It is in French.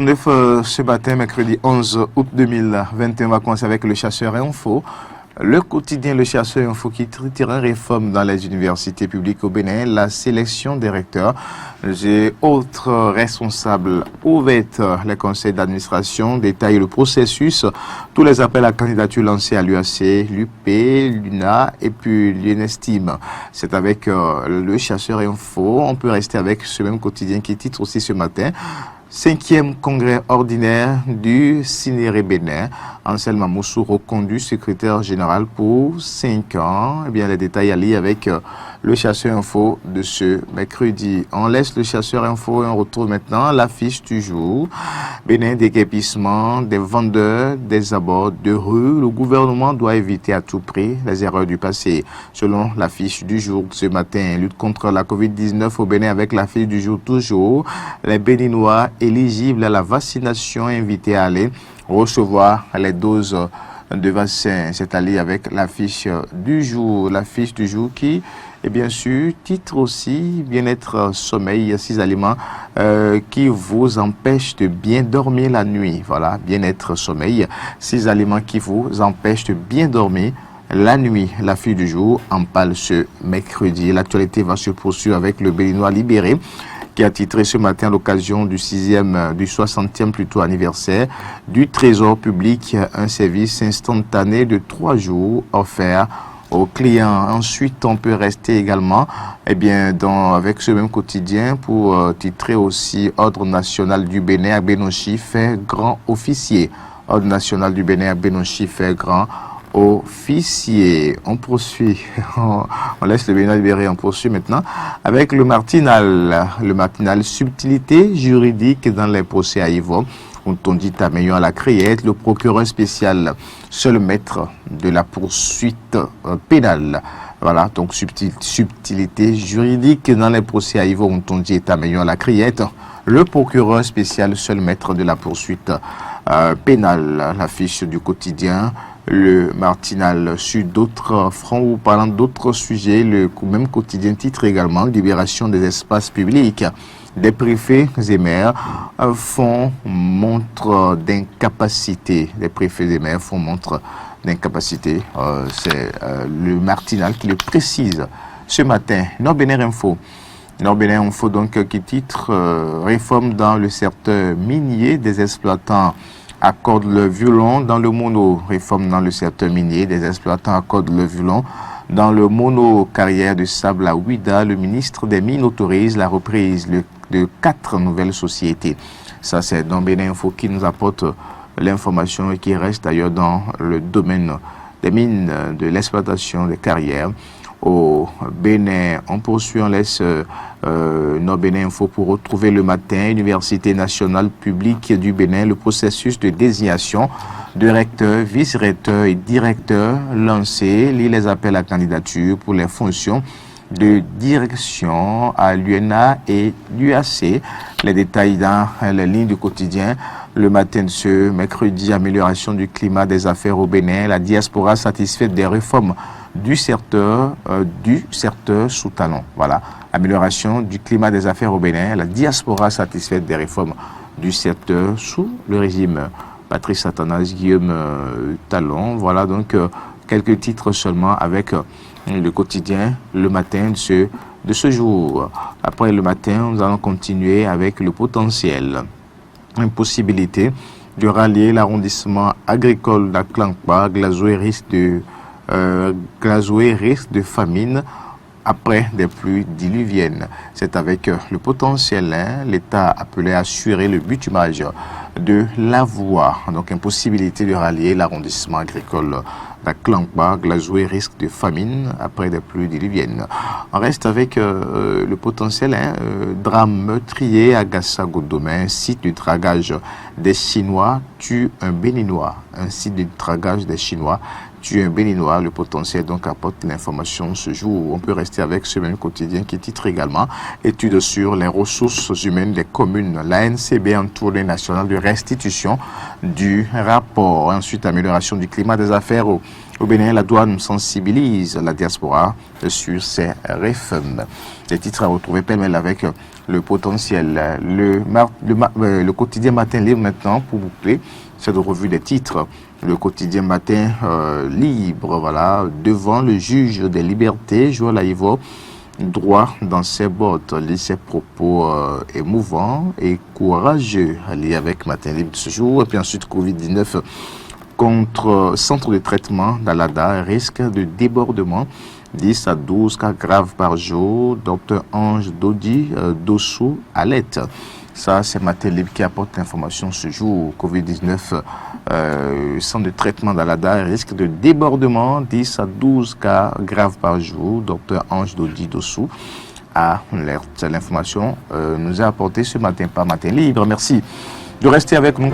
7h09 ce matin, mercredi 11 août 2021, on va commencer avec le Chasseur Info. Le quotidien Le Chasseur Info qui traitera réforme dans les universités publiques au Bénin, la sélection des recteurs. J'ai autres responsables ouverts, les conseils d'administration, détaillent le processus, tous les appels à candidature lancés à l'UAC, l'UP, l'UNA et puis l'UNESTIM. C'est avec le Chasseur Info. On peut rester avec ce même quotidien qui titre aussi ce matin. 5e congrès ordinaire du Cinéré Bénin. Anselme Moussou reconduit secrétaire général pour 5 ans. Eh bien, les détails à lire avec le Chasseur Info de ce mercredi. On laisse le Chasseur Info et on retrouve maintenant l'affiche du jour. Bénin, déguerpissement des vendeurs des abords de rue. Le gouvernement doit éviter à tout prix les erreurs du passé. Selon l'affiche du jour de ce matin, lutte contre la Covid-19 au Bénin avec l'affiche du jour toujours. Les Béninois éligibles à la vaccination invités à aller recevoir les doses de vaccin. C'est à dire avec l'affiche du jour. L'affiche du jour qui, et bien sûr, titre aussi bien-être sommeil, 6 aliments qui vous empêchent de bien dormir la nuit. Voilà, bien-être sommeil, 6 aliments qui vous empêchent de bien dormir la nuit. L'affiche du jour en parle ce mercredi. L'actualité va se poursuivre avec le Béninois libéré, qui a titré ce matin à l'occasion du 60e plutôt anniversaire du Trésor public, un service instantané de 3 jours offert aux clients. Ensuite, on peut rester également avec ce même quotidien pour titrer aussi Ordre national du Bénin à Bénonchi fait grand officier. Ordre national du Bénin à Bénonchi fait grand officier. On poursuit, on laisse le Bénin libéré, on poursuit maintenant avec le matinal. Le matinal subtilité juridique dans les procès à Yvon. On dit améliorant la créette, le procureur spécial, seul maître de la poursuite pénale. Voilà, donc subtilité juridique dans les procès à Yvon. On dit améliorant la créette, le procureur spécial, seul maître de la poursuite pénale. L'affiche du quotidien Le Martinal. Sur d'autres fronts ou parlant d'autres sujets, le même quotidien titre également libération des espaces publics. Des préfets et maires font montre d'incapacité. Les préfets et maires font montre d'incapacité. C'est le Martinal qui le précise ce matin. Nord-Bénin Info. Nord-Bénin Info donc qui titre réforme dans le secteur minier, des exploitants accorde le violon dans le mono. Réforme dans le secteur minier, des exploitants accordent le violon dans le mono. Carrière de sable à Ouida, le ministre des Mines autorise la reprise de 4 nouvelles sociétés. Ça, c'est dans Bénin Info qui nous apporte l'information et qui reste d'ailleurs dans le domaine des mines, de l'exploitation des carrières. Au Bénin, on poursuit, on laisse Nord-Bénin Info pour retrouver le matin, Université nationale publique du Bénin, le processus de désignation de recteurs, vice-recteurs et directeurs lancé, lit les appels à candidature pour les fonctions de direction à l'UNA et l'UAC. Les détails dans les lignes du quotidien. Le matin de ce mercredi, amélioration du climat des affaires au Bénin, la diaspora satisfaite des réformes du secteur sous talon. Voilà, amélioration du climat des affaires au Bénin, la diaspora satisfaite des réformes du secteur sous le régime Patrice Athanas Guillaume Talon. Voilà donc quelques titres seulement avec le quotidien Le Matin de ce jour. Après le matin, nous allons continuer avec le potentiel. Une possibilité de rallier l'arrondissement agricole d'Aklankpa, Glazoué risque de famine après des pluies diluviennes. C'est avec le potentiel, l'État appelé à assurer le bitumage de la voie. Donc, impossibilité de rallier l'arrondissement agricole d'Aklankpa, Glazoué risque de famine après des pluies diluviennes. On reste avec le potentiel, drame meurtrier à Gassa-Godomé, site de dragage des Chinois tue un Béninois. Un site de dragage des Chinois tue un Béninois. Le potentiel donc apporte l'information ce jour. On peut rester avec ce même quotidien qui titre également étude sur les ressources humaines des communes. La NCB en tournée nationale de restitution du rapport. Ensuite, amélioration du climat des affaires au Bénin. La douane sensibilise la diaspora sur ces réformes. Des titres à retrouver pêle-mêle avec le potentiel. Le quotidien Matin Libre maintenant pour boucler cette revue des titres. Le quotidien Matin Libre, voilà, devant le juge des libertés, Joël Aïvo, droit dans ses bottes, lit ses propos émouvants et courageux, liés avec Matin Libre de ce jour. Et puis ensuite, Covid-19 contre centre de traitement d'Alada, risque de débordement, 10 à 12 cas graves par jour. Docteur Ange Dodi Dossou alerte. Ça, c'est Matin Libre qui apporte l'information ce jour. Covid-19, centre de traitement d'Alada, risque de débordement, 10 à 12 cas graves par jour. Docteur Ange Dodi Dossou alerte. L'information nous est apportée ce matin par Matin Libre. Merci de rester avec nous.